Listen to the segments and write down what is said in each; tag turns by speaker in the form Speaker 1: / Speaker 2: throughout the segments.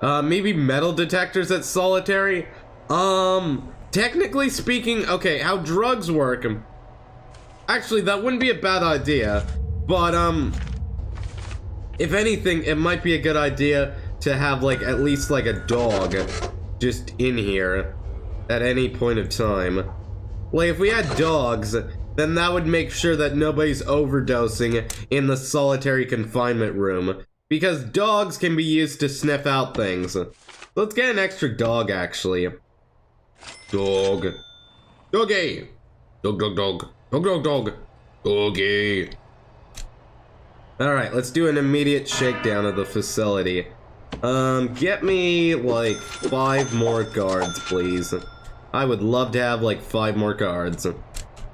Speaker 1: Maybe metal detectors at solitary? Technically speaking, okay, how drugs work. Actually, that wouldn't be a bad idea. But, if anything, it might be a good idea to have, like, at least, like, a dog just in here at any point of time. Like, if we had dogs, then that would make sure that nobody's overdosing in the solitary confinement room. Because dogs can be used to sniff out things. Let's get an extra dog, actually. Dog. Doggy! Dog, dog, dog. Dog, dog, dog. Doggy. Alright, let's do an immediate shakedown of the facility. Get me, like, 5 more guards, please. I would love to have, like, 5 more guards.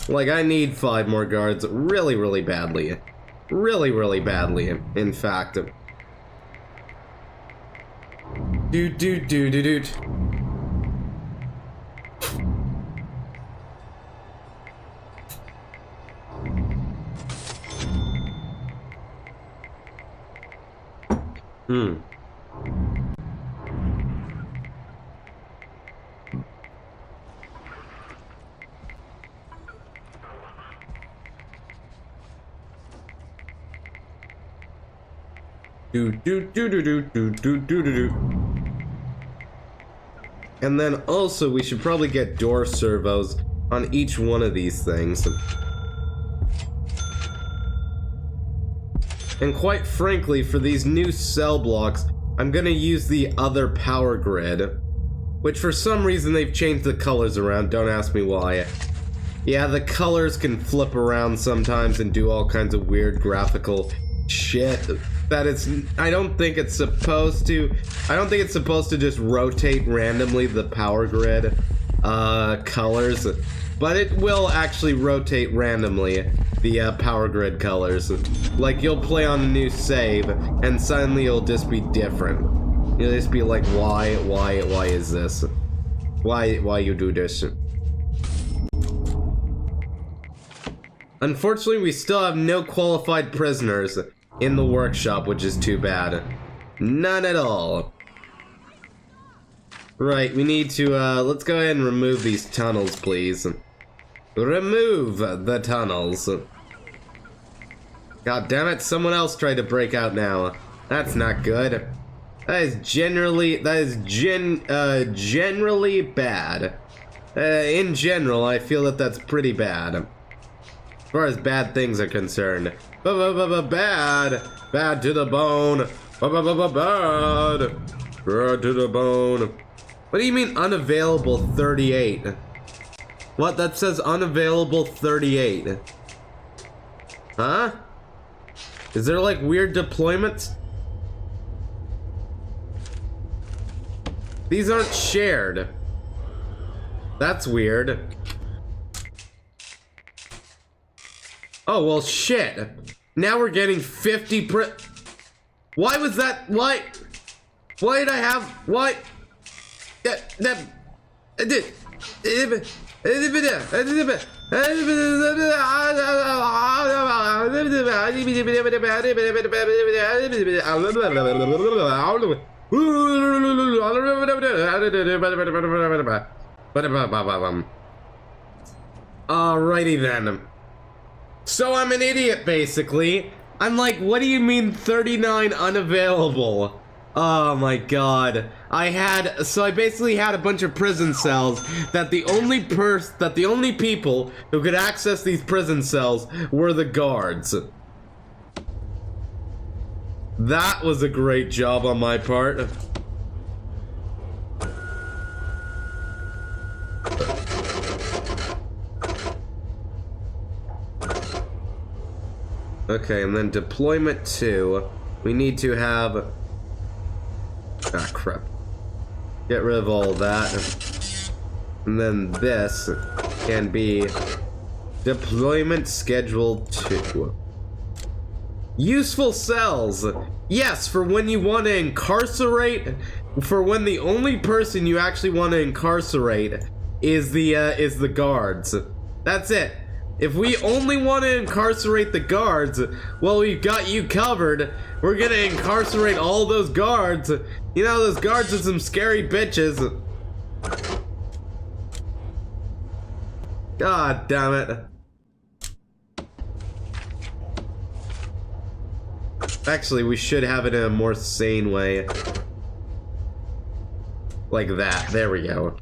Speaker 1: Like, I need 5 more guards really, really badly. Really, really badly, in fact. Doot, doot, doot, doot, doot. Do do do do do do do do do. And then also we should probably get door servos on each one of these things. And quite frankly, for these new cell blocks, I'm gonna use the other power grid, which for some reason they've changed the colors around, don't ask me why. Yeah, the colors can flip around sometimes and do all kinds of weird graphical shit that I don't think it's supposed to just rotate randomly the power grid colors, but it will actually rotate randomly the power grid colors. Like, you'll play on a new save and suddenly it'll just be different. You'll just be like, why is this? Why you do this? Unfortunately, we still have no qualified prisoners in the workshop, which is too bad. None at all. Right, we need to, let's go ahead and remove these tunnels, please. Remove the tunnels. God damn it, someone else tried to break out now. That's not good. That is generally bad. In general, I feel that that's pretty bad. As far as bad things are concerned. Bad. Bad to the bone. Bad. Bad to the bone. What do you mean unavailable 38? What? That says unavailable 38. Huh? Is there like weird deployments? These aren't shared. That's weird. Oh, well, shit. Now we're getting 50 Why was that? Why did I have? Why? Alrighty then. So I'm an idiot, basically. I'm like, what do you mean 39 unavailable? Oh my god. I basically had a bunch of prison cells that the only people who could access these prison cells were the guards. That was a great job on my part. Okay, and then deployment 2, we need to have... Ah, crap. Get rid of all that. And then this can be deployment schedule 2. Useful cells! Yes, for when you want to incarcerate... For when the only person you actually want to incarcerate is the guards. That's it. If we only want to incarcerate the guards, well, we've got you covered. We're gonna incarcerate all those guards. You know, those guards are some scary bitches. God damn it. Actually, we should have it in a more sane way. Like that. There we go.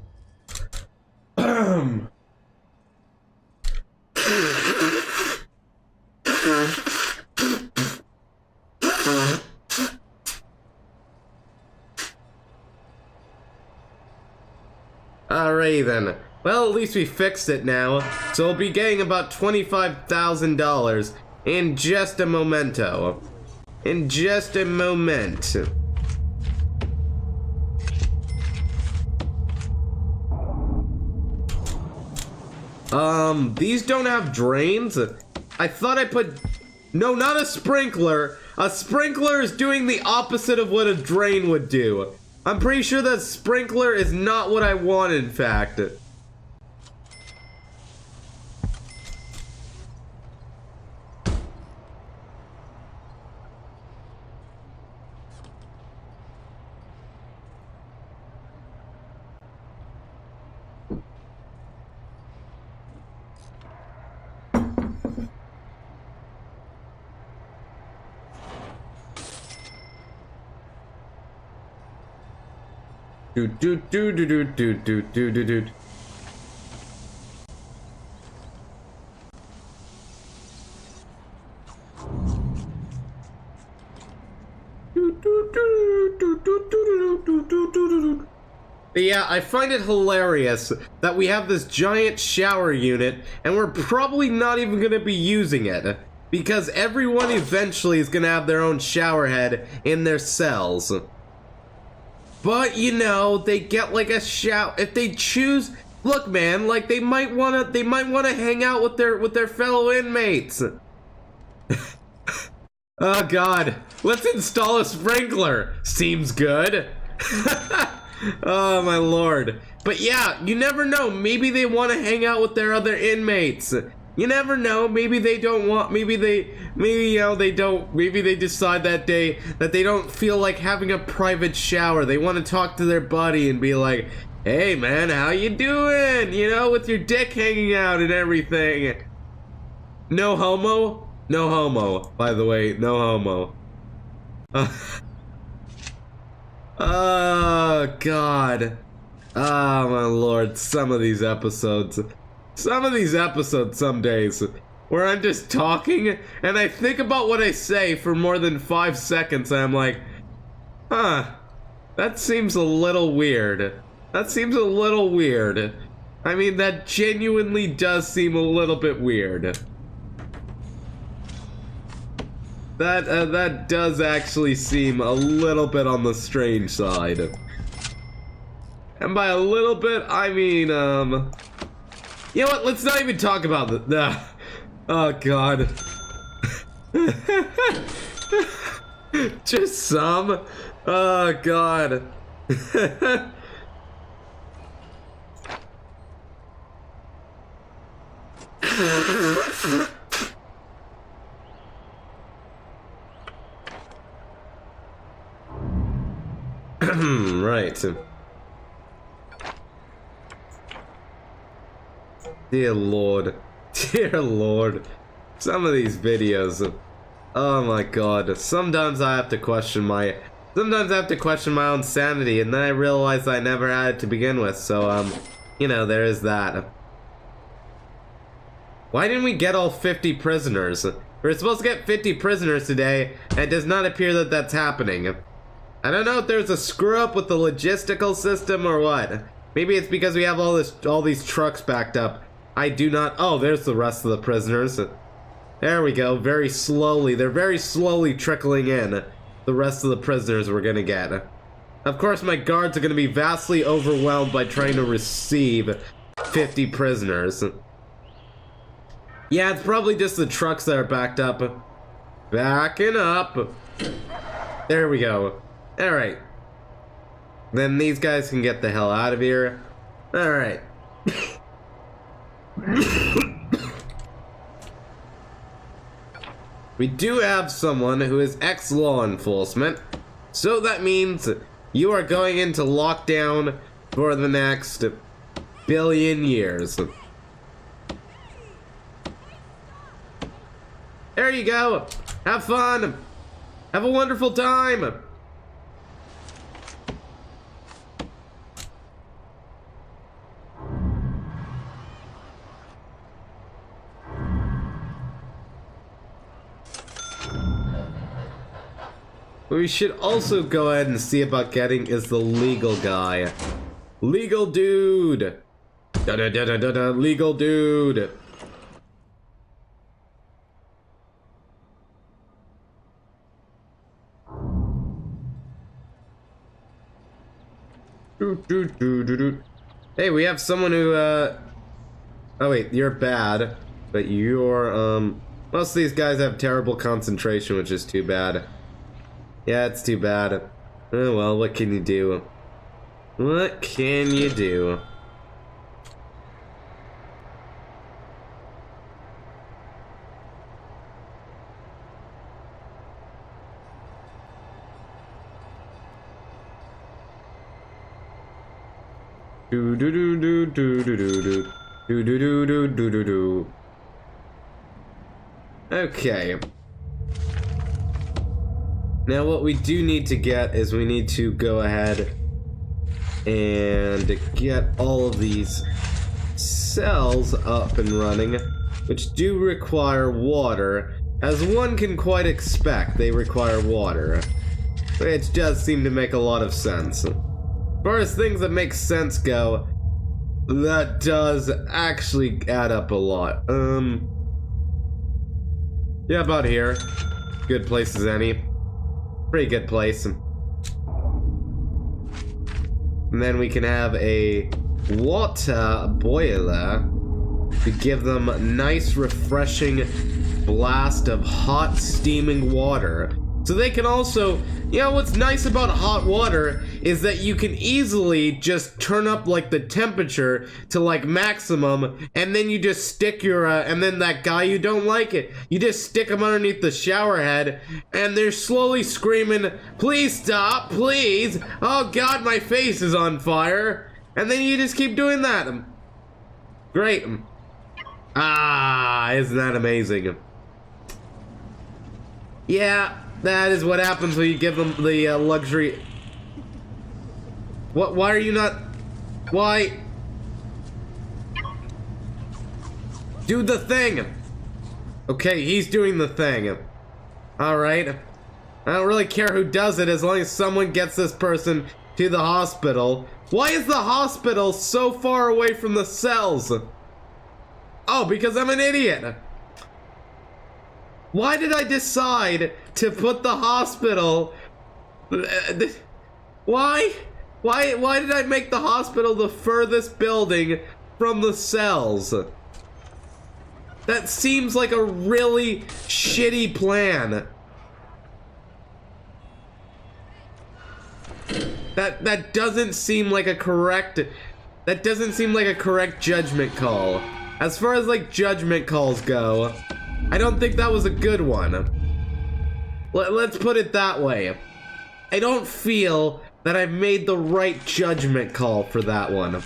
Speaker 1: Alright then. Well, at least we fixed it now. So we'll be getting about $25,000 in just a momento. In just a moment. These don't have drains? I thought I put... No, not a sprinkler. A sprinkler is doing the opposite of what a drain would do. I'm pretty sure that sprinkler is not what I want, in fact. Do do do do do do do do do do. But yeah, I find it hilarious that we have this giant shower unit and we're probably not even going to be using it because everyone eventually is going to have their own shower head in their cells. But you know, they get like a shower if they choose. Look, man, like they might want to hang out with their fellow inmates. Oh god, let's install a sprinkler. Seems good. Oh my lord. But yeah, you never know. Maybe they want to hang out with their other inmates. You never know. Maybe they don't want. Maybe you know they don't. Maybe they decide that day that they don't feel like having a private shower. They want to talk to their buddy and be like, "Hey man, how you doing? You know, with your dick hanging out and everything." No homo. No homo. By the way, no homo. Oh god. Oh my lord. Some of these episodes. Some days, where I'm just talking, and I think about what I say for more than 5 seconds, and I'm like, huh, that seems a little weird. I mean, that genuinely does seem a little bit weird. That does actually seem a little bit on the strange side. And by a little bit, I mean, you know what? Let's not even talk about that. Oh god. Just some. Oh god. Right. Dear lord. Dear lord. Some of these videos. Oh my god. Sometimes I have to question my own sanity, and then I realize I never had it to begin with, so you know, there is that. Why didn't we get all 50 prisoners? We're supposed to get 50 prisoners today, and it does not appear that that's happening. I don't know if there's a screw up with the logistical system or what. Maybe it's because we have all these trucks backed up. I do not. Oh, there's the rest of the prisoners. There we go. Very slowly. They're very slowly trickling in. The rest of the prisoners we're gonna get. Of course, my guards are gonna be vastly overwhelmed by trying to receive 50 prisoners. Yeah, it's probably just the trucks that are backed up. Backing up. There we go. Alright. Then these guys can get the hell out of here. Alright. We do have someone who is ex-law enforcement, so that means you are going into lockdown for the next billion years. There you go. Have fun. Have a wonderful time. What we should also go ahead and see about getting is the legal guy. Legal dude. Da-da-da-da-da-da, legal dude. Hey, we have someone who, oh wait, you're bad. But you're, most of these guys have terrible concentration, which is too bad. Yeah, it's too bad. Oh well, what can you do? What can you do? Do do do do do do do do do do do do do do. Okay. Now what we do need to get is we need to go ahead and get all of these cells up and running, which do require water. As one can quite expect, they require water, which does seem to make a lot of sense. As far as things that make sense go, that does actually add up a lot. Yeah, about here. Good place as any. Pretty good place. And then we can have a water boiler to give them a nice refreshing blast of hot steaming water. So they can also, you know, what's nice about hot water is that you can easily just turn up like the temperature to like maximum, and then you just stick your, and then that guy you don't like it, you just stick him underneath the shower head, and they're slowly screaming, "Please stop, please! Oh God, my face is on fire!" And then you just keep doing that. Great. Ah, isn't that amazing? Yeah. That is what happens when you give them the luxury. What? Why are you not? Why? Do the thing. Okay, he's doing the thing. Alright. I don't really care who does it as long as someone gets this person to the hospital. Why is the hospital so far away from the cells? Oh, because I'm an idiot. Why did I decide to put the hospital? Why? Why did I make the hospital the furthest building from the cells? That seems like a really shitty plan. That doesn't seem like a correct. That doesn't seem like a correct judgment call. As far as like judgment calls go, I don't think that was a good one. Let's put it that way. I don't feel that I've made the right judgment call for that one.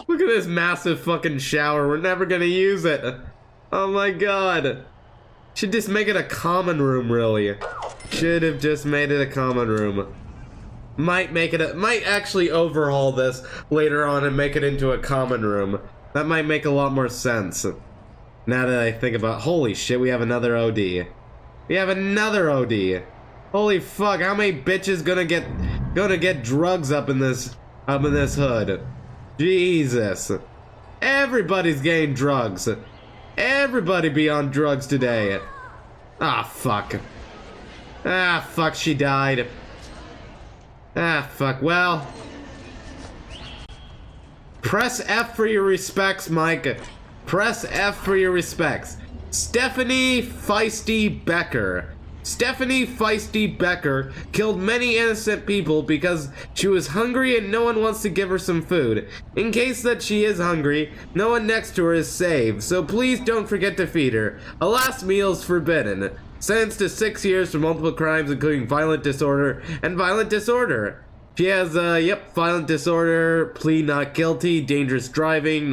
Speaker 1: Look at this massive fucking shower. We're never gonna use it. Oh my God. Should just make it a common room, really. Should have just made it a common room. Might actually overhaul this later on and make it into a common room. That might make a lot more sense. Now that I think about, holy shit, we have another OD. We have another OD. Holy fuck, how many bitches gonna get drugs up in this hood? Jesus. Everybody's getting drugs. Everybody be on drugs today. Ah, fuck. Ah, fuck, she died. Ah, fuck, well. Press F for your respects, Mike. Press F for your respects. Stephanie Feisty Becker. Stephanie Feisty Becker killed many innocent people because she was hungry and no one wants to give her some food. In case that she is hungry, no one next to her is saved, so please don't forget to feed her. A last meal is forbidden. Sentenced to 6 years for multiple crimes including violent disorder and violent disorder. She has, violent disorder, plea not guilty, dangerous driving,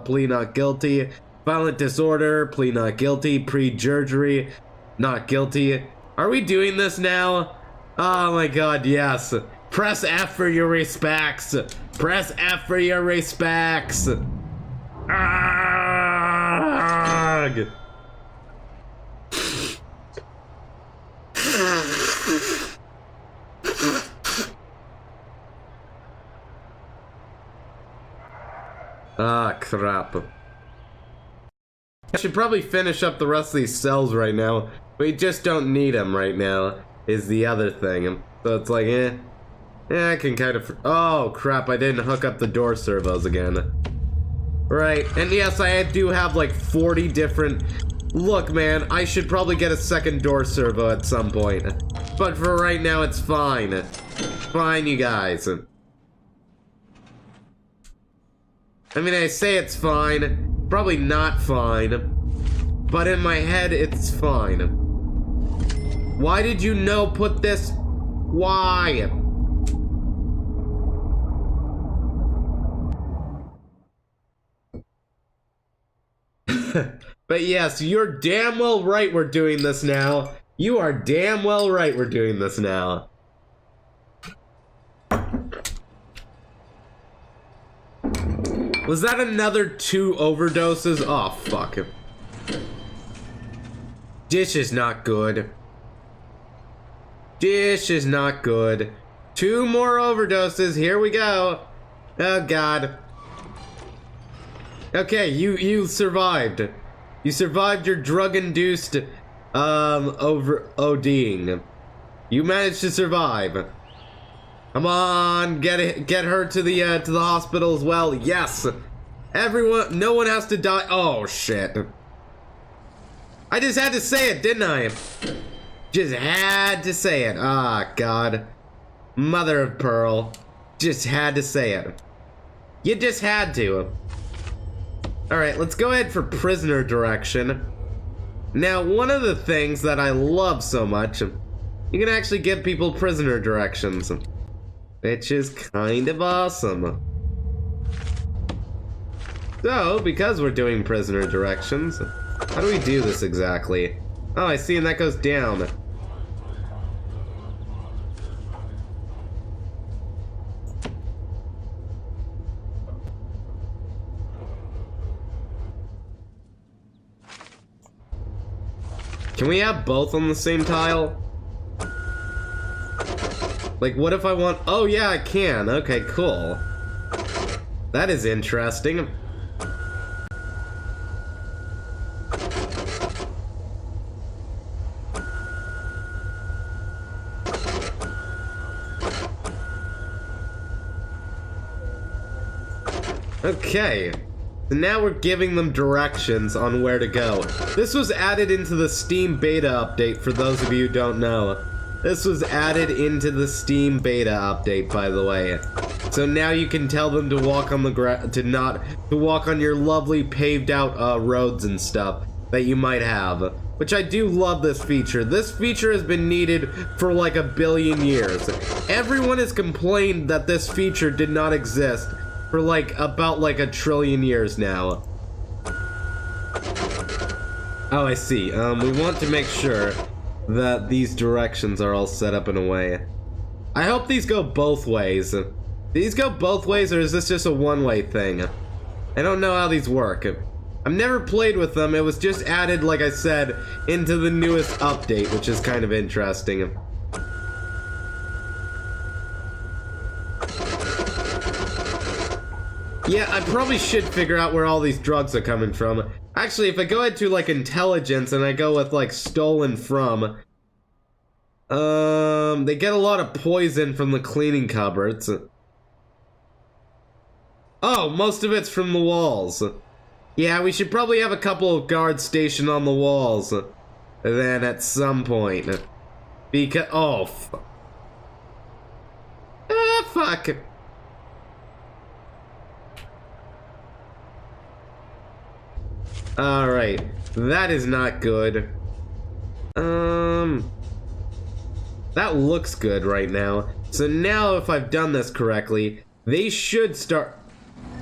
Speaker 1: plea not guilty, violent disorder, plea not guilty, pre-jurgery, not guilty. Are we doing this now? Oh my god, yes. Press F for your respects. Press F for your respects. Arrgh. Ah, crap. I should probably finish up the rest of these cells right now. We just don't need them right now, is the other thing. So it's like, I can kind of... Oh, crap, I didn't hook up the door servos again. Right, and yes, I do have like 40 different... Look, man, I should probably get a second door servo at some point. But for right now, it's fine. Fine, you guys. I mean, I say it's fine. Probably not fine. But in my head, it's fine. Why did you put this? Why? But yes, you're damn well right we're doing this now. You are damn well right we're doing this now. Was that another 2 overdoses? Oh, fuck. This is not good. This is not good. 2 more overdoses. Here we go. Oh, God. Okay, you survived. You survived your drug-induced, ODing. You managed to survive. Come on, get her to the hospital as well. Yes. Everyone, no one has to die. Oh, shit. I just had to say it, didn't I? Just had to say it. Ah, God. Mother of pearl. Just had to say it. You just had to. Alright, let's go ahead for prisoner direction. Now, one of the things that I love so much, you can actually give people prisoner directions. Which is kind of awesome. So, because we're doing prisoner directions, how do we do this exactly? Oh, I see, and that goes down. Can we have both on the same tile? Like, what if I want... Oh, yeah, I can. Okay, cool. That is interesting. Okay. So now we're giving them directions on where to go. This was added into the Steam beta update, for those of you who don't know. This was added into the Steam beta update, by the way. So now you can tell them to walk on the to walk on your lovely paved out roads and stuff that you might have. Which I do love this feature. This feature has been needed for like 1 billion years. Everyone has complained that this feature did not exist for like about like 1 trillion years now. Oh, I see. We want to make sure that these directions are all set up in a way. I hope these go both ways. Do these go both ways, or is this just a one-way thing? I don't know how these work. I've never played with them. It was just added, like I said, into the newest update, which is kind of interesting. Yeah, I probably should figure out where all these drugs are coming from. Actually, if I go into, like, intelligence and I go with, like, stolen from... they get a lot of poison from the cleaning cupboards. Oh, most of it's from the walls. Yeah, we should probably have a couple of guards stationed on the walls. then at some point. Because, oh, fuck. Alright, that is not good. That looks good right now. So now if I've done this correctly, they should start...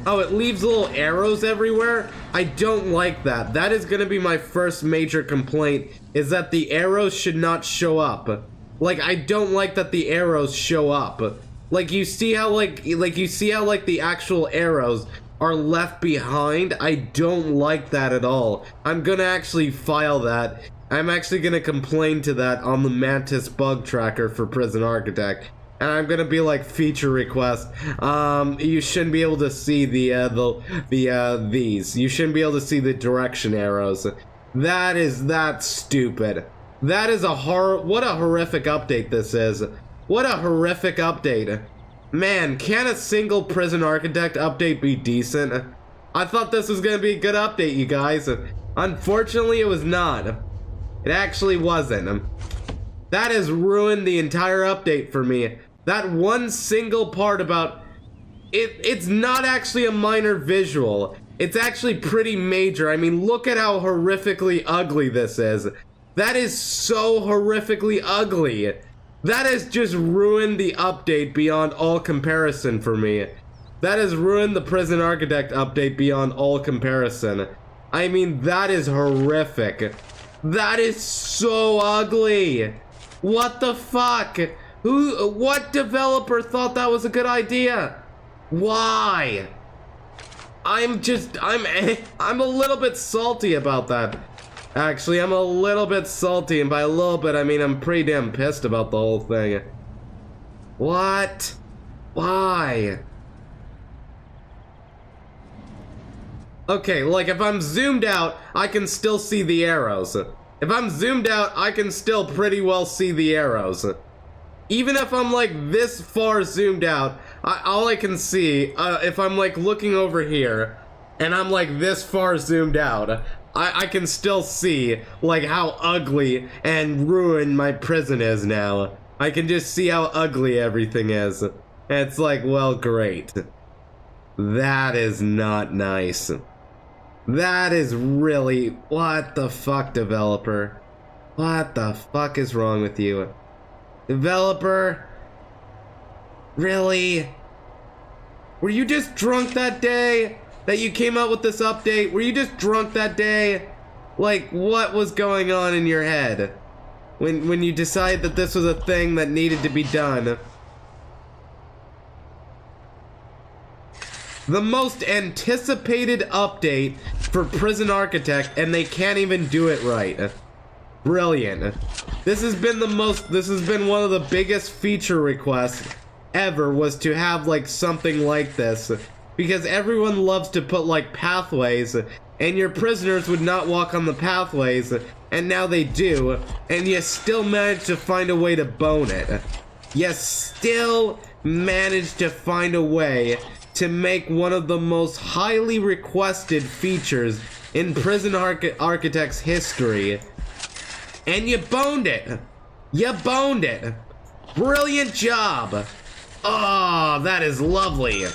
Speaker 1: Oh, it leaves little arrows everywhere? I don't like that. That is gonna be my first major complaint, is that the arrows should not show up. Like, I don't like that the arrows show up. Like, you see how, the actual arrows are left behind? I don't like that at all. I'm gonna actually file that. I'm actually gonna complain to that on the Mantis bug tracker for Prison Architect. And I'm gonna be like, feature request. You shouldn't be able to see these. You shouldn't be able to see the direction arrows. That's stupid. That is what a horrific update this is. What a horrific update. Man, can a single Prison Architect update be decent? I thought this was gonna be a good update, you guys. Unfortunately, it was not. It actually wasn't. That has ruined the entire update for me. That one single part about... It's not actually a minor visual. It's actually pretty major. I mean, look at how horrifically ugly this is. That is so horrifically ugly. That has just ruined the update beyond all comparison for me. That has ruined the Prison Architect update beyond all comparison. I mean, that is horrific. That is so ugly. What the fuck? What developer thought that was a good idea? Why? I'm a little bit salty about that. Actually, I'm a little bit salty, and by a little bit, I mean I'm pretty damn pissed about the whole thing. What? Why? Okay, like, if I'm zoomed out, I can still see the arrows. If I'm zoomed out, I can still pretty well see the arrows. Even if I'm, like, this far zoomed out, all I can see, if I'm, like, looking over here, and I'm, like, this far zoomed out, I can still see, like, how ugly and ruined my prison is now. I can just see how ugly everything is. And it's like, well, great. That is not nice. That is really... What the fuck, developer? What the fuck is wrong with you? Developer? Really? Were you just drunk that day that you came out with this update? Were you just drunk that day? Like, what was going on in your head when you decided that this was a thing that needed to be done? The most anticipated update for Prison Architect, and they can't even do it right. Brilliant. This has been one of the biggest feature requests ever, was to have like something like this. Because everyone loves to put like pathways, and your prisoners would not walk on the pathways, and now they do, and you still manage to find a way to bone it. You still manage to find a way to make one of the most highly requested features in Prison Architect's history. And you boned it. You boned it. Brilliant job. Oh, that is lovely.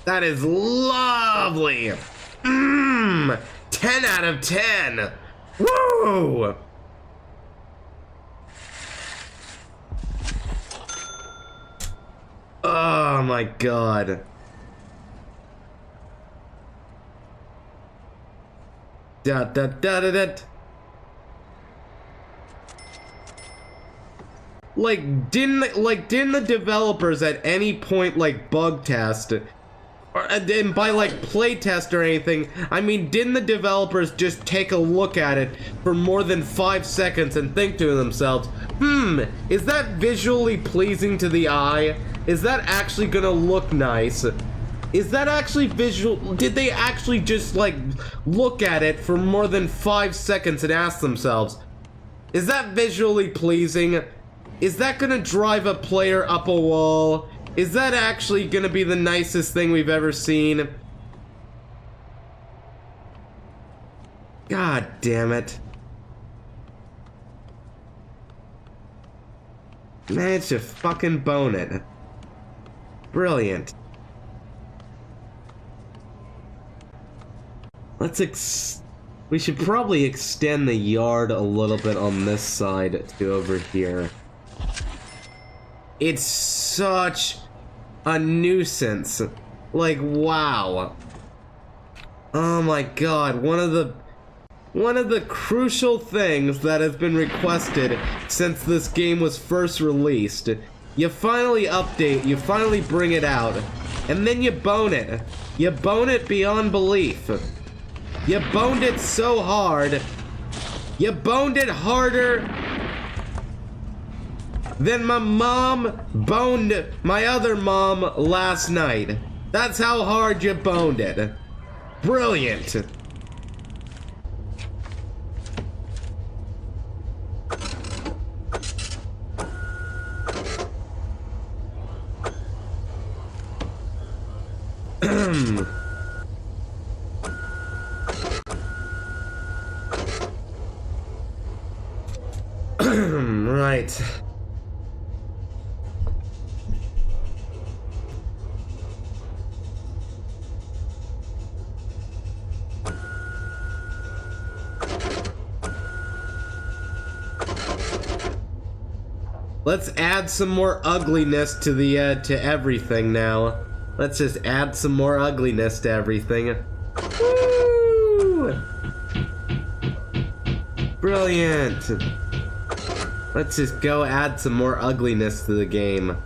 Speaker 1: That is lovely. 10 out of 10. Woo! Oh my god. Da da da da da. Didn't the developers at any point like bug test, and by like play test or anything, I mean, didn't the developers just take a look at it for more than 5 seconds and think to themselves, is that visually pleasing to the eye? Is that actually gonna look nice? Is that actually visual? Did they actually just like look at it for more than 5 seconds and ask themselves, is that visually pleasing? Is that gonna drive a player up a wall? Is that actually gonna be the nicest thing we've ever seen? God damn it. Managed to fucking bone it. Brilliant. We should probably extend the yard a little bit on this side to over here. It's such a nuisance. Like, wow. Oh my god, one of the crucial things that has been requested since this game was first released. You finally update, you finally bring it out, and then you bone it. You bone it beyond belief. You boned it so hard. You boned it harder than my mom boned my other mom last night. That's how hard you boned it. Brilliant. Right. Let's add some more ugliness to the to everything now. Let's just add some more ugliness to everything. Woo! Brilliant. Let's just go add some more ugliness to the game.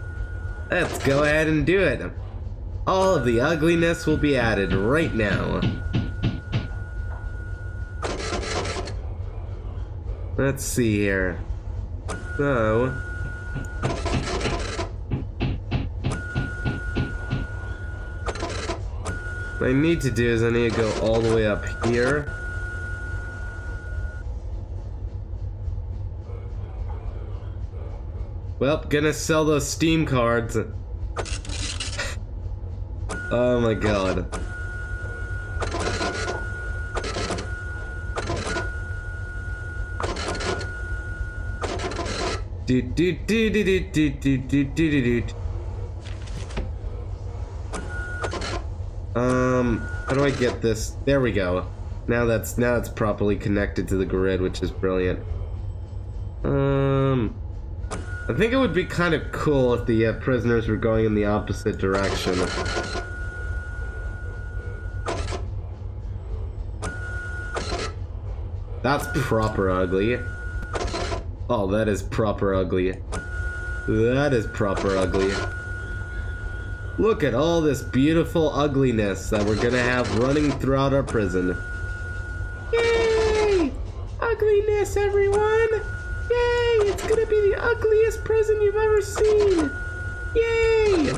Speaker 1: Let's go ahead and do it. All of the ugliness will be added right now. Let's see here. So... what I need to do is I need to go all the way up here. Well, gonna sell those Steam cards. Oh my god. Do do do do do do do do do do. How do I get this? There we go. Now it's properly connected to the grid, which is brilliant. I think it would be kind of cool if the prisoners were going in the opposite direction. That's proper ugly. Oh, that is proper ugly. That is proper ugly. Look at all this beautiful ugliness that we're gonna have running throughout our prison. Yay! Ugliness, everyone! Yay! It's gonna be the ugliest prison you've ever seen! Yay!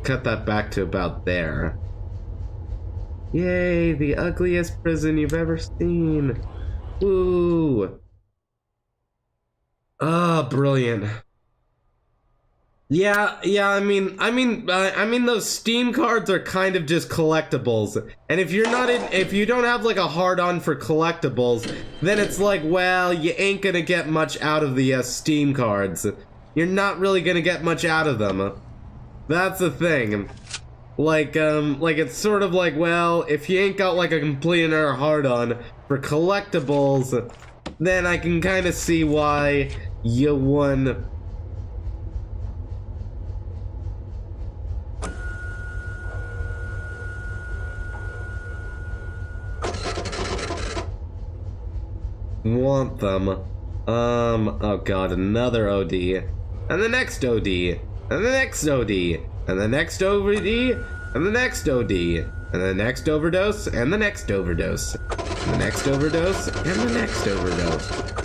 Speaker 1: Cut that back to about there. Yay, the ugliest prison you've ever seen. Woo. Ah, brilliant. Yeah, I mean those Steam cards are kind of just collectibles. And if you don't have like a hard-on for collectibles, then it's like, well, you ain't gonna get much out of the Steam cards. You're not really gonna get much out of them. That's the thing. Like it's sort of like, well, if you ain't got like a complete and utter hard-on for collectibles, then I can kind of see why you won. Want them. Oh god, another OD. And the next OD. And the next OD, and the next OD, and the next OD, and the next overdose, and the next overdose, and the next overdose, and the next overdose.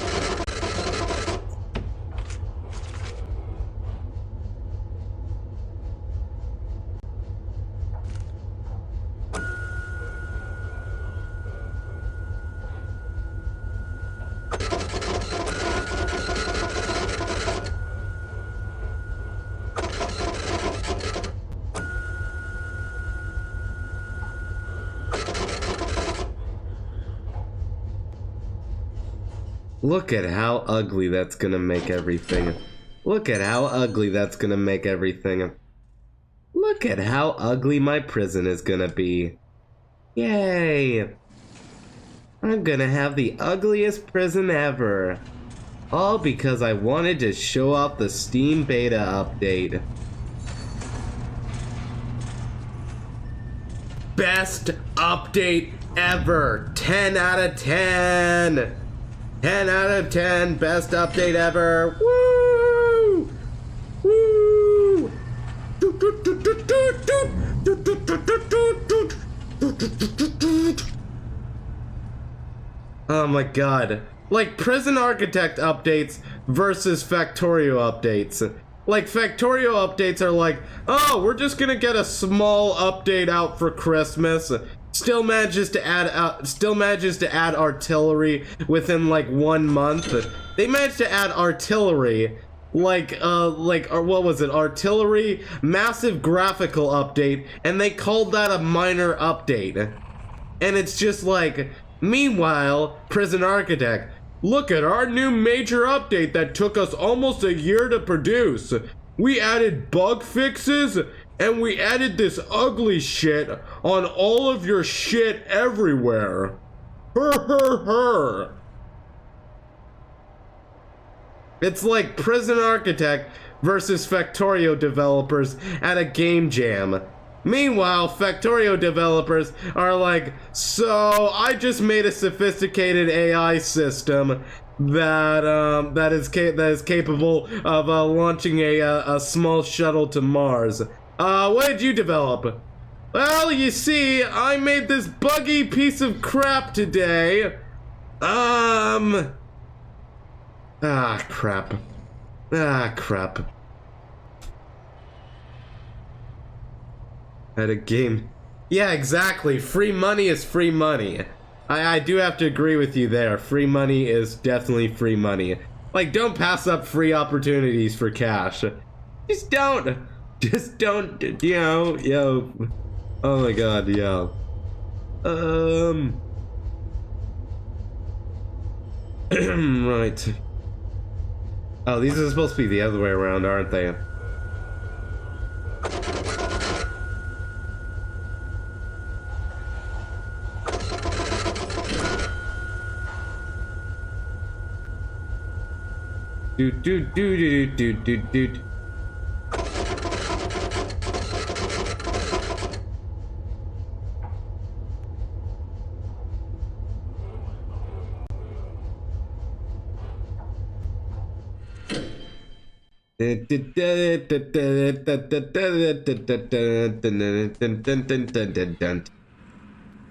Speaker 1: Look at how ugly that's gonna make everything. Look at how ugly that's gonna make everything. Look at how ugly my prison is gonna be. Yay! I'm gonna have the ugliest prison ever. All because I wanted to show off the Steam beta update. Best update ever! 10 out of 10! 10 out of 10, best update ever! Woo! Woo! Oh my god. Like Prison Architect updates versus Factorio updates. Like Factorio updates are like, oh, we're just gonna get a small update out for Christmas. Still manages to add artillery within like 1 month. They managed to add artillery, what was it? Artillery, massive graphical update, and they called that a minor update. And it's just like, meanwhile, Prison Architect, look at our new major update that took us almost a year to produce. We added bug fixes, and we added this ugly shit on all of your shit everywhere. It's like Prison Architect versus Factorio developers at a game jam. Meanwhile, Factorio developers are like, so I just made a sophisticated AI system that is capable of launching a small shuttle to Mars. What did you develop? Well, you see, I made this buggy piece of crap today. Crap. Crap. At a game. Yeah, exactly. Free money is free money. I do have to agree with you there. Free money is definitely free money. Like, don't pass up free opportunities for cash. Just don't. Just don't, yo. Oh my god, yo. Right. Oh, these are supposed to be the other way around, aren't they? Doot.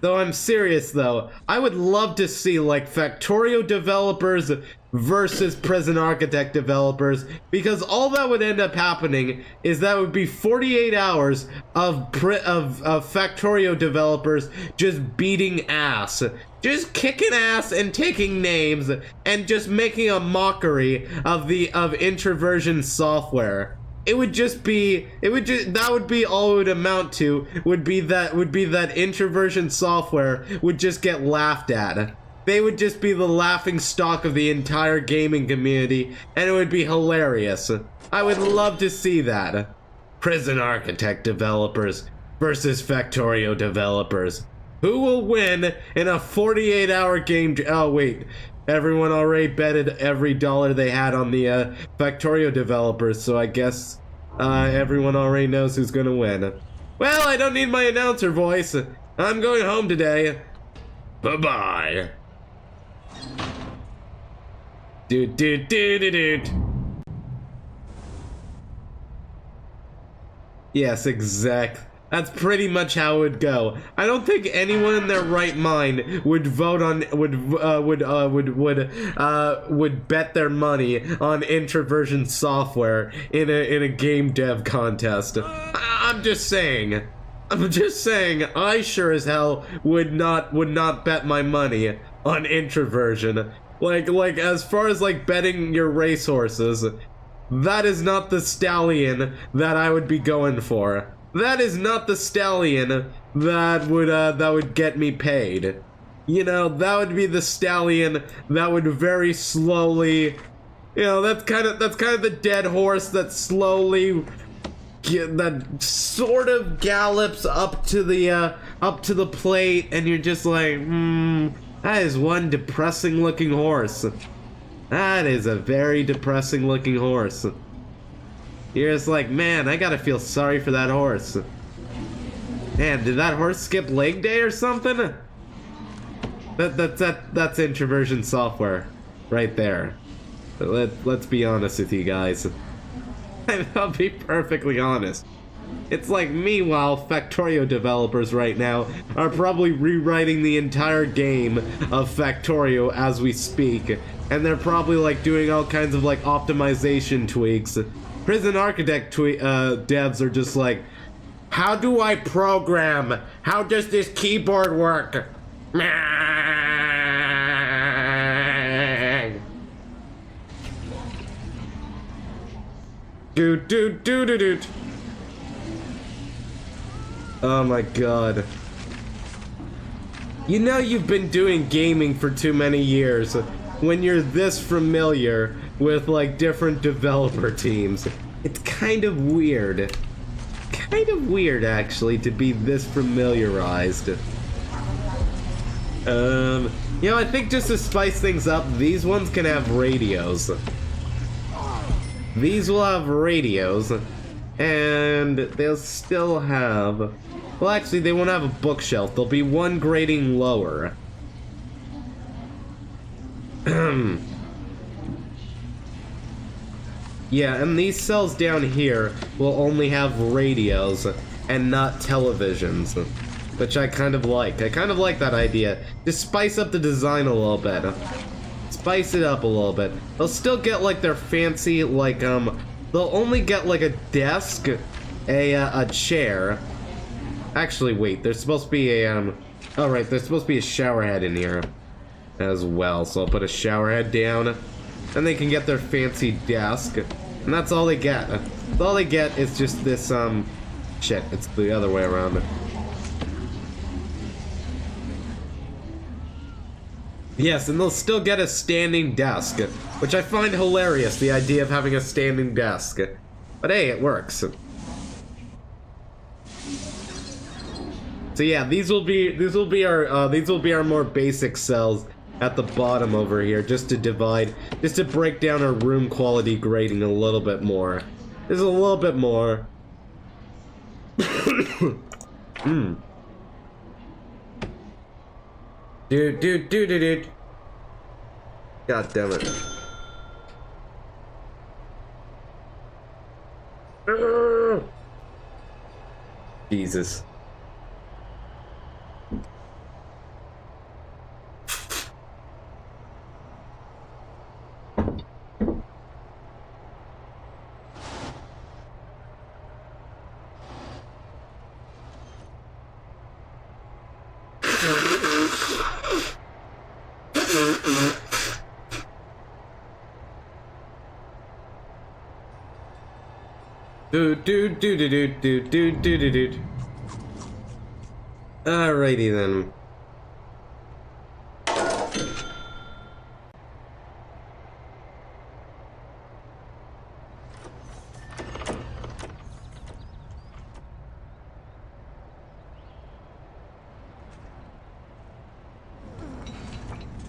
Speaker 1: Though I'm serious though, I would love to see like Factorio developers versus Prison Architect developers, because all that would end up happening is that would be 48 hours of Factorio developers just beating ass. Just kicking ass and taking names and just making a mockery of introversion software. That would be all it would amount to, would be that introversion software would just get laughed at. They would just be the laughing stock of the entire gaming community, and it would be hilarious. I would love to see that. Prison Architect developers versus Factorio developers. Who will win in a 48-hour game? Oh wait, everyone already betted every dollar they had on the Factorio developers, so I guess everyone already knows who's gonna win. Well, I don't need my announcer voice. I'm going home today. Bye-bye. Doot. Yes, exact. That's pretty much how it would go. I don't think anyone in their right mind would vote on would bet their money on introversion software in a game dev contest. I'm just saying. I sure as hell would not bet my money on introversion. Like as far as like betting your racehorses, that is not the stallion that I would be going for. That is not the stallion that would get me paid. You know, that would be the stallion that would very slowly, you know, that's kind of the dead horse that slowly, that sort of gallops up to the plate, and you're just like, that is one depressing looking horse. That is a very depressing looking horse. You're just like, man, I gotta feel sorry for that horse. Man, did that horse skip leg day or something? That's introversion software, right there. Let's be honest with you guys. I'll be perfectly honest. It's like, meanwhile, Factorio developers right now are probably rewriting the entire game of Factorio as we speak, and they're probably like doing all kinds of like optimization tweaks. Prison Architect devs are just like, how do I program? How does this keyboard work? Do. Oh my god. You know you've been doing gaming for too many years when you're this familiar with like different developer teams. It's kind of weird. Kind of weird actually to be this familiarized. You know, I think just to spice things up, these ones can have radios. These will have radios, and they'll still have... Well, actually, they won't have a bookshelf. They'll be one grading lower. Yeah, and these cells down here will only have radios and not televisions, which I kind of like. I kind of like that idea. Just spice up the design a little bit. Spice it up a little bit. They'll still get like their fancy, like, they'll only get like a desk, a chair. Actually, wait, there's supposed to be a, oh right, there's supposed to be a shower head in here as well. So I'll put a shower head down, and they can get their fancy desk, and that's all they get. All they get is just this, shit, it's the other way around. Yes, and they'll still get a standing desk, which I find hilarious, the idea of having a standing desk. But hey, it works. So yeah, these will be our more basic cells at the bottom over here, just to break down our room quality grading a little bit more. There's a little bit more. Dude. God damn it. Jesus. Do. Alrighty then.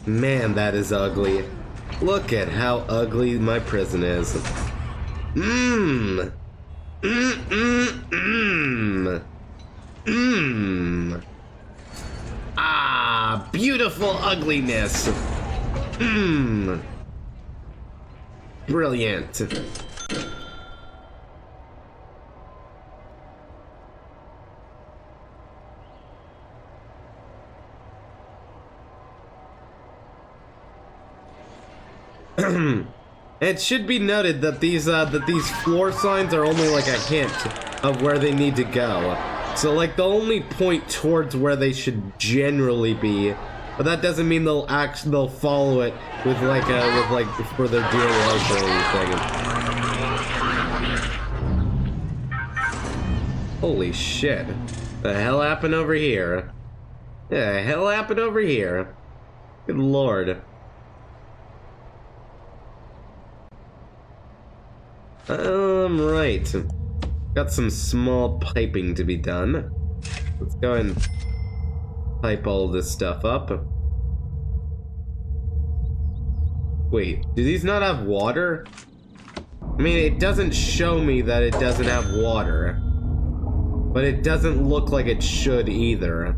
Speaker 1: Man, that is ugly. Look at how ugly my prison is. Ah, beautiful ugliness. Brilliant. It should be noted that these floor signs are only like a hint of where they need to go. So like they'll only point towards where they should generally be, but that doesn't mean they'll follow it with like for their dear life or anything. Holy shit. The hell happened over here? The hell happened over here? Good lord. Right. Got some small piping to be done. Let's go and pipe all this stuff up. Wait, do these not have water? I mean, it doesn't show me that it doesn't have water. But it doesn't look like it should either.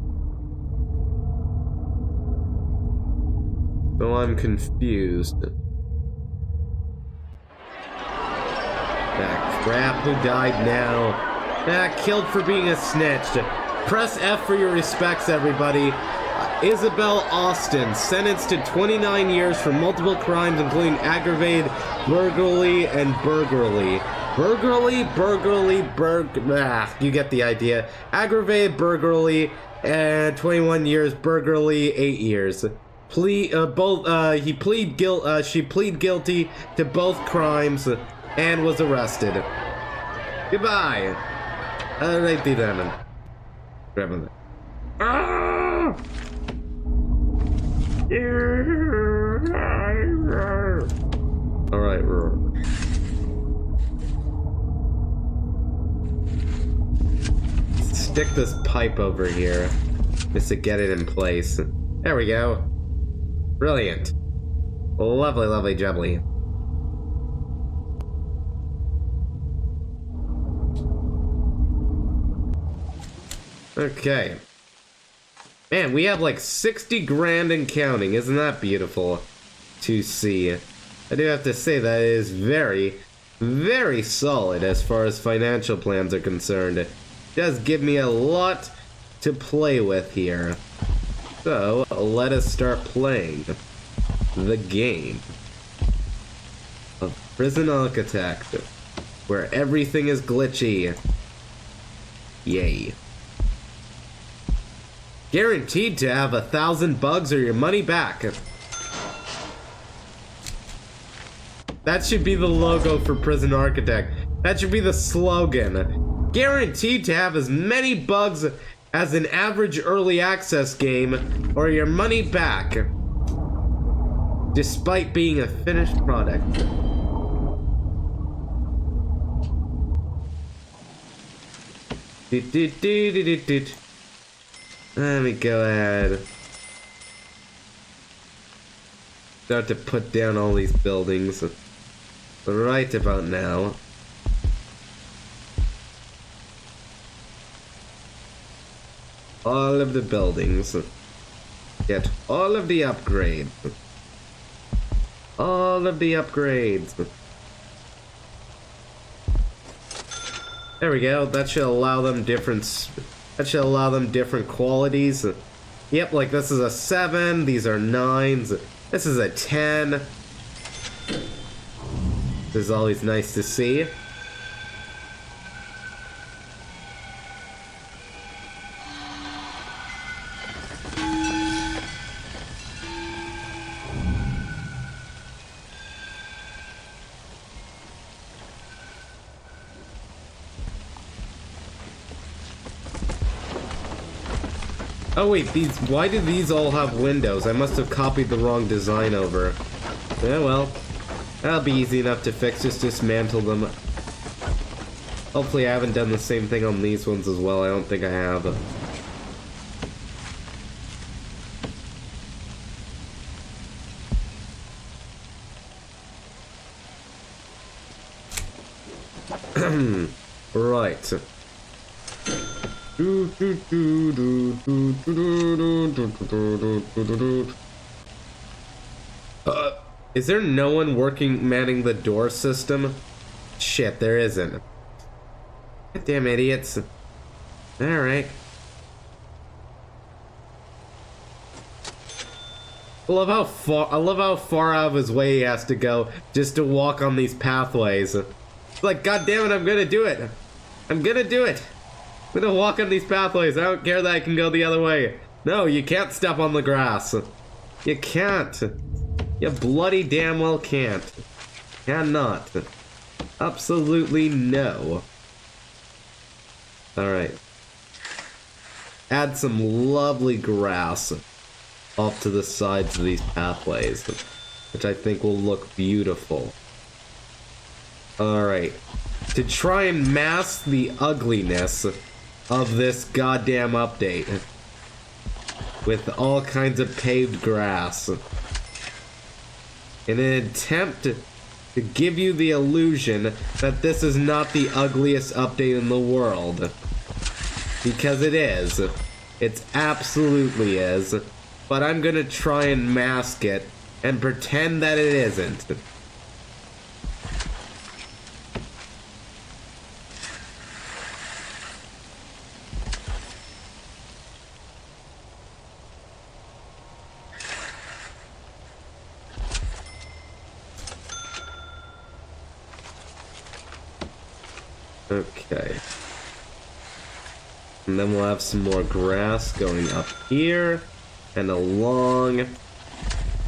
Speaker 1: So I'm confused. Ah, crap, who died now? Ah, killed for being a snitch. Press F for your respects, everybody. Isabel Austin, sentenced to 29 years for multiple crimes, including aggravated burglary and burglary. You get the idea. Aggravated burglary and 21 years, burglary 8 years. She plead guilty to both crimes and was arrested. Goodbye. Alrighty then. Grabbing it. Ah! Alright, stick this pipe over here just to get it in place. There we go. Brilliant. Lovely, lovely jubbly. Okay. Man, we have like 60 grand and counting. Isn't that beautiful to see? I do have to say that it is very, very solid as far as financial plans are concerned. It does give me a lot to play with here. So, let us start playing the game of Prison Architect, where everything is glitchy. Yay. Guaranteed to have 1,000 bugs or your money back. That should be the logo for Prison Architect. That should be the slogan. Guaranteed to have as many bugs as an average early access game or your money back. Despite being a finished product. Let me go ahead. Start to put down all these buildings. Right about now. All of the buildings. Get all of the upgrades. All of the upgrades. There we go. That should allow them different qualities. Yep, like this is a 7, these are 9s. This is a 10. This is always nice to see. Oh wait, why do these all have windows? I must have copied the wrong design over. Yeah, well, that'll be easy enough to fix, just dismantle them. Hopefully I haven't done the same thing on these ones as well. I don't think I have. Right. Is there no one manning the door system? Shit, there isn't. Goddamn idiots. Alright. I love how far out of his way he has to go just to walk on these pathways. It's like, god damn it, I'm gonna do it. I'm gonna do it. I'm gonna walk on these pathways. I don't care that I can go the other way. No, you can't step on the grass. You can't. You bloody damn well can't. Cannot. Absolutely no. Alright. add some lovely grass off to the sides of these pathways, which I think will look beautiful. Alright. To try and mask the ugliness of this goddamn update with all kinds of paved grass, in an attempt to give you the illusion that this is not the ugliest update in the world. Because it is. It absolutely is. But I'm gonna try and mask it and pretend that it isn't. Okay. And then we'll have some more grass going up here and along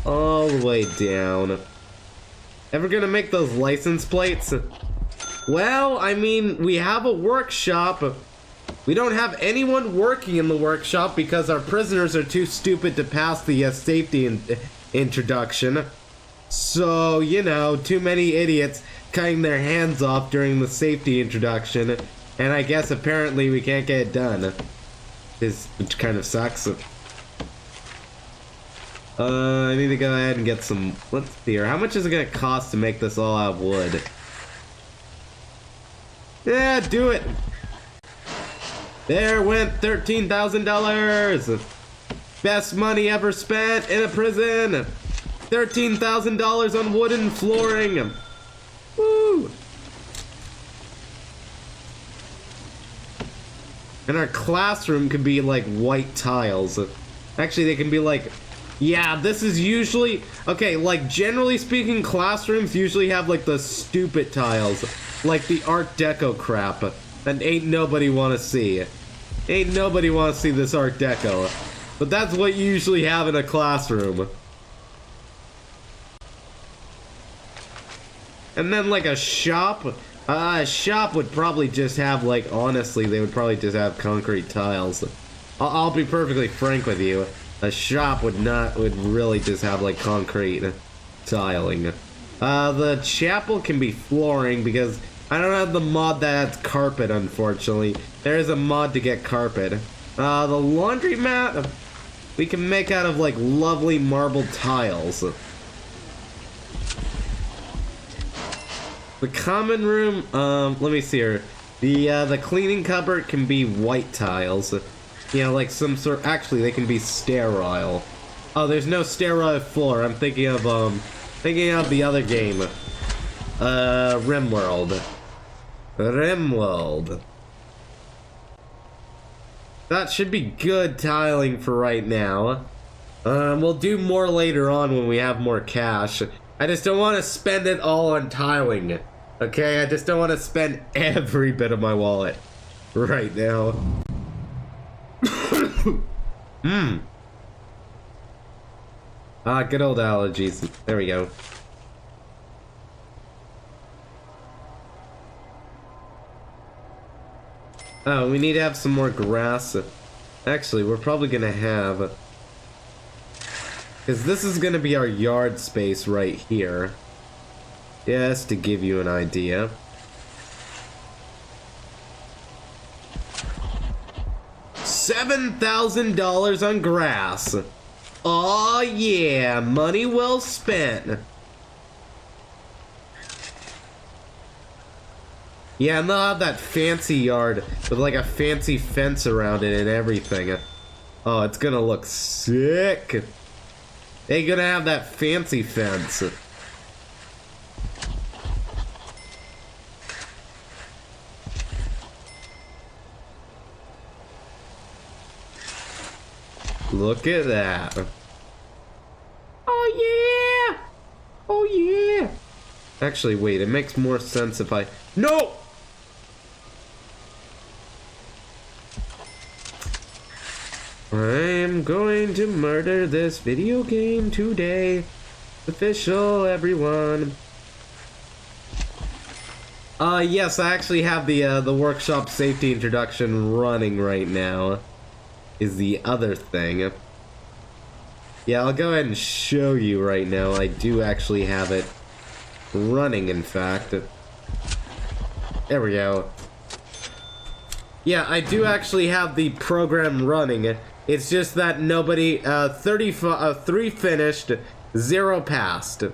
Speaker 1: all the way down. Ever gonna make those license plates? Well, I mean, we have a workshop. We don't have anyone working in the workshop because our prisoners are too stupid to pass the safety introduction. So, you know, too many idiots cutting their hands off during the safety introduction, and I guess apparently we can't get it done. Which kind of sucks. I need to go ahead and get some, let's see here, how much is it gonna cost to make this all out of wood? Yeah, do it! There went $13,000! Best money ever spent in a prison! $13,000 on wooden flooring! Woo! And our classroom could be like white tiles. Actually, they can be like, yeah, this is usually, okay, like generally speaking, classrooms usually have like the stupid tiles, like the Art Deco crap, that ain't nobody wanna see. Ain't nobody wanna see this Art Deco. But that's what you usually have in a classroom. And then like a shop would probably just have like, honestly, they would probably just have concrete tiles. I'll be perfectly frank with you. A shop would really just have like concrete tiling. The chapel can be flooring because I don't have the mod that adds carpet, unfortunately. There is a mod to get carpet. The laundromat we can make out of like lovely marble tiles. The common room, let me see here. The cleaning cupboard can be white tiles. You know, like some sort, actually they can be sterile. Oh, there's no sterile floor. I'm thinking of the other game. RimWorld. RimWorld. That should be good tiling for right now. We'll do more later on when we have more cash. I just don't want to spend it all on tiling. Okay, I just don't want to spend every bit of my wallet right now. Good old allergies. There we go. Oh, we need to have some more grass. Actually, we're probably gonna have, because this is gonna be our yard space right here. Just to give you an idea. $7,000 on grass. Aw, yeah, money well spent. Yeah, and they'll have that fancy yard with like a fancy fence around it and everything. Oh, it's gonna look sick. They're gonna have that fancy fence. Look at that. Oh yeah! Oh yeah! Actually, wait, it makes more sense if I... No! I'm going to murder this video game today. Official, everyone. Yes, I actually have the workshop safety introduction running right now. is the other thing. Yeah, I'll go ahead and show you right now. I do actually have it running, in fact. There we go. Yeah, I do actually have the program running. It's just that nobody, 3 finished, 0 passed.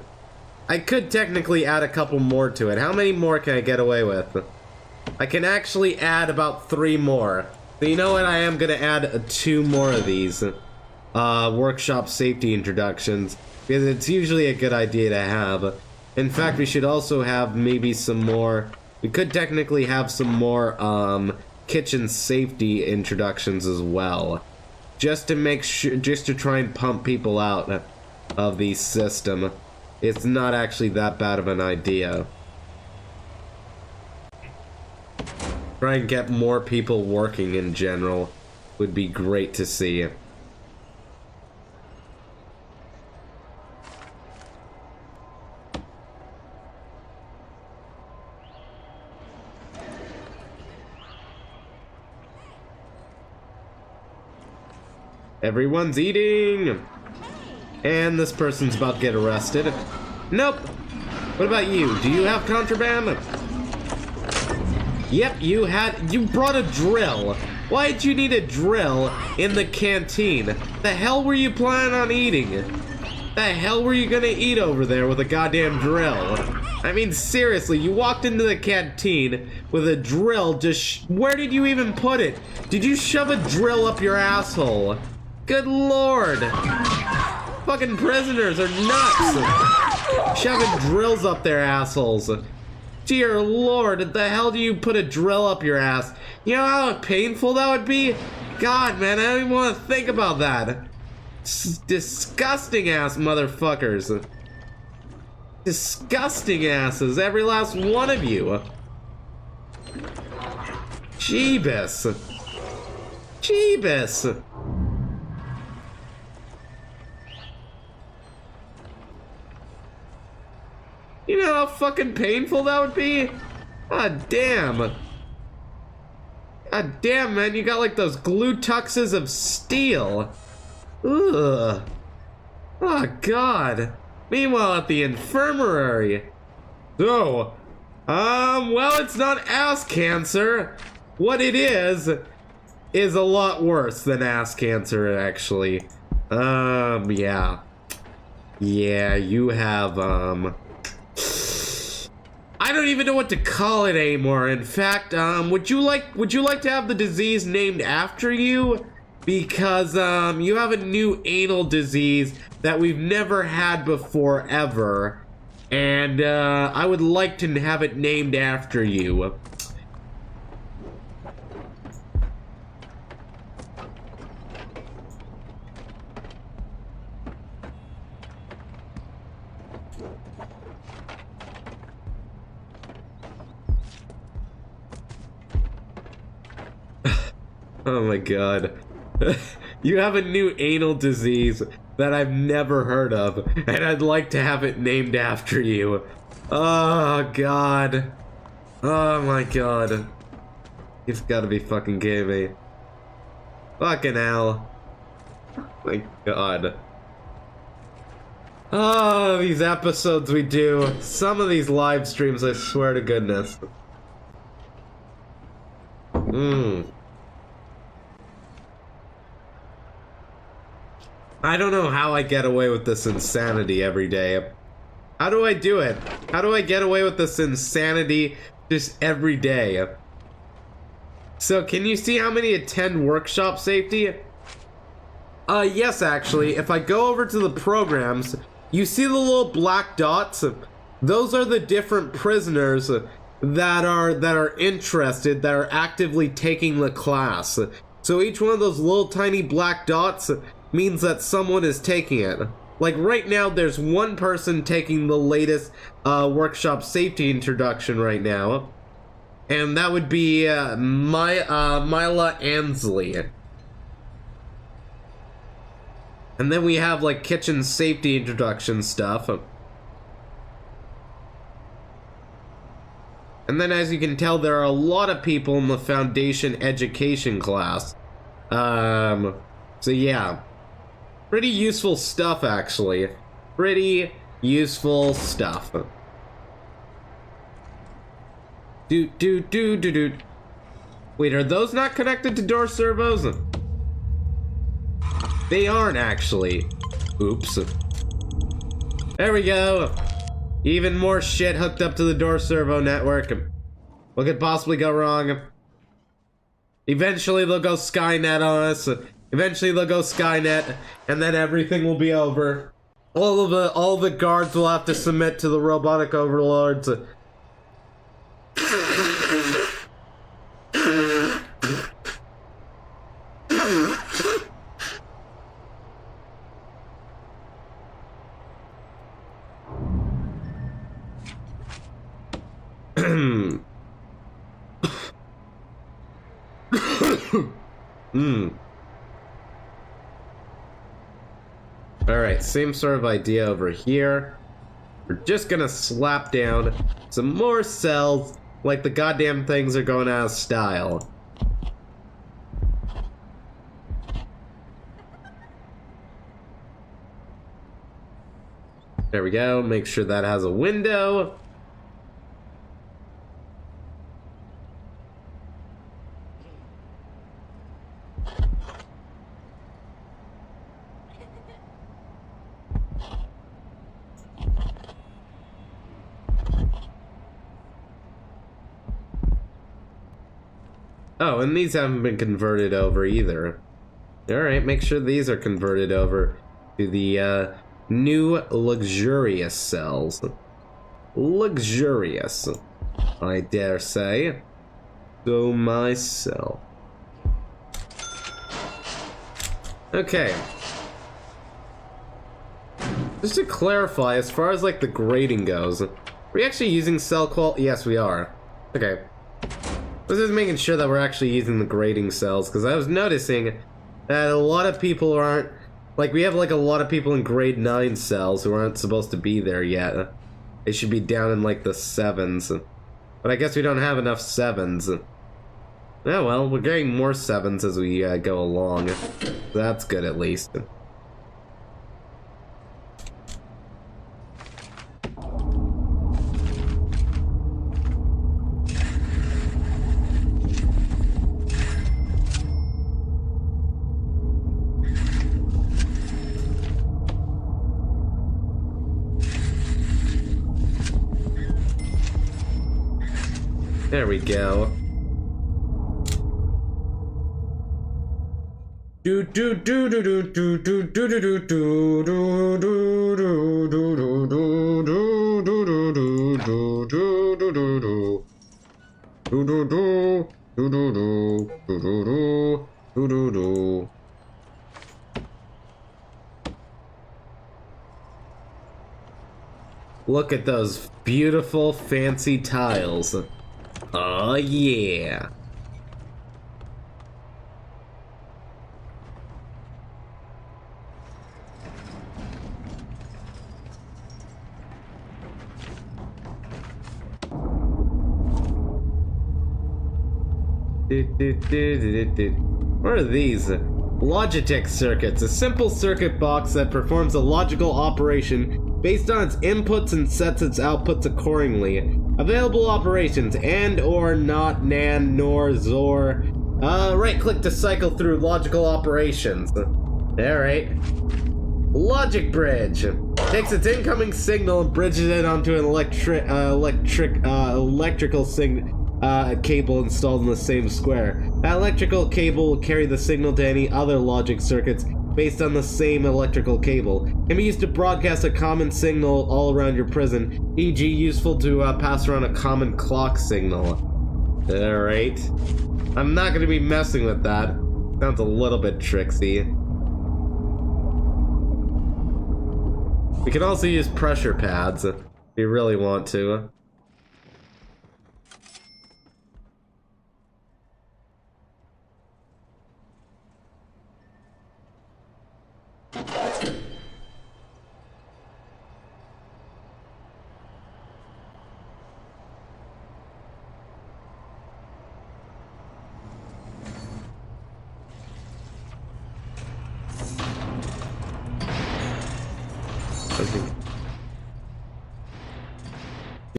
Speaker 1: I could technically add a couple more to it. How many more can I get away with? I can actually add about 3 more. So you know what, I am gonna add 2 more of these. Workshop safety introductions. Because it's usually a good idea to have. In fact, we should also have maybe some more... We could technically have some more, kitchen safety introductions as well. Just to make sure... Just to try and pump people out of the system. It's not actually that bad of an idea. Try and get more people working in general would be great to see. Everyone's eating! And this person's about to get arrested. Nope! What about you? Do you have contraband? Yep, you brought a drill. Why did you need a drill in the canteen? The hell were you planning on eating? The hell were you gonna eat over there with a goddamn drill? I mean, seriously, you walked into the canteen with a drill, where did you even put it? Did you shove a drill up your asshole? Good lord! Fucking prisoners are nuts! Shoving drills up their assholes. Dear lord, the hell do you put a drill up your ass? You know how painful that would be? God, man, I don't even want to think about that. Disgusting ass motherfuckers. Disgusting asses, every last one of you. Jeebus. Jeebus. You know how fucking painful that would be? God damn. God damn, man, you got like those glue tuxes of steel. Ugh. Oh, God. Meanwhile, at the infirmary. So, well, it's not ass cancer. What it is a lot worse than ass cancer, actually. Yeah. Yeah, you have, I don't even know what to call it anymore. In fact, would you like to have the disease named after you? Because, you have a new anal disease that we've never had before, ever. And, I would like to have it named after you. Oh my god. You have a new anal disease that I've never heard of, and I'd like to have it named after you. Oh god. Oh my god. You've gotta be fucking kidding me. Fucking hell. My god. Oh, these episodes we do. Some of these live streams, I swear to goodness. I don't know how I get away with this insanity every day. How do I do it? How do I get away with this insanity just every day? So, can you see how many attend workshop safety? Yes, actually. If I go over to the programs, you see the little black dots? Those are the different prisoners that are interested, that are actively taking the class. So each one of those little tiny black dots means that someone is taking it. Like right now, there's one person taking the latest workshop safety introduction right now, and that would be Mila Ansley. And then we have like kitchen safety introduction stuff. And then, as you can tell, there are a lot of people in the foundation education class. So yeah. Pretty useful stuff, actually. Pretty useful stuff. Do. Wait, are those not connected to door servos? They aren't, actually. Oops. There we go. Even more shit hooked up to the door servo network. What could possibly go wrong? Eventually they'll go Skynet on us. Eventually they'll go Skynet, and then everything will be over. All the guards will have to submit to the robotic overlords. Alright, same sort of idea over here. We're just gonna slap down some more cells like the goddamn things are going out of style. There we go, make sure that has a window. Oh, and these haven't been converted over either. Alright, make sure these are converted over to the new luxurious cells. Luxurious, I dare say. So myself. Okay. Just to clarify, as far as like the grading goes, are we actually using cell qual? Yes, we are. Okay. I was just making sure that we're actually using the grading cells, because I was noticing that a lot of people aren't, like, we have like a lot of people in grade 9 cells who aren't supposed to be there yet. They should be down in like the 7s. But I guess we don't have enough 7s. Oh well, we're getting more 7s as we go along. That's good at least. There we go. Do do do do do do do do do do do do do do do do do do. Look at those beautiful fancy tiles. Oh yeah. What are these? Logitech circuits, a simple circuit box that performs a logical operation based on its inputs and sets its outputs accordingly. Available operations: and, or, not, nan, nor, zor. Right click to cycle through logical operations. Alright. Logic bridge. Takes its incoming signal and bridges it onto an electrical cable installed in the same square. That electrical cable will carry the signal to any other logic circuits based on the same electrical cable. Can be used to broadcast a common signal all around your prison, e.g. useful to pass around a common clock signal. Alright. I'm not gonna be messing with that. Sounds a little bit tricksy. We can also use pressure pads if you really want to.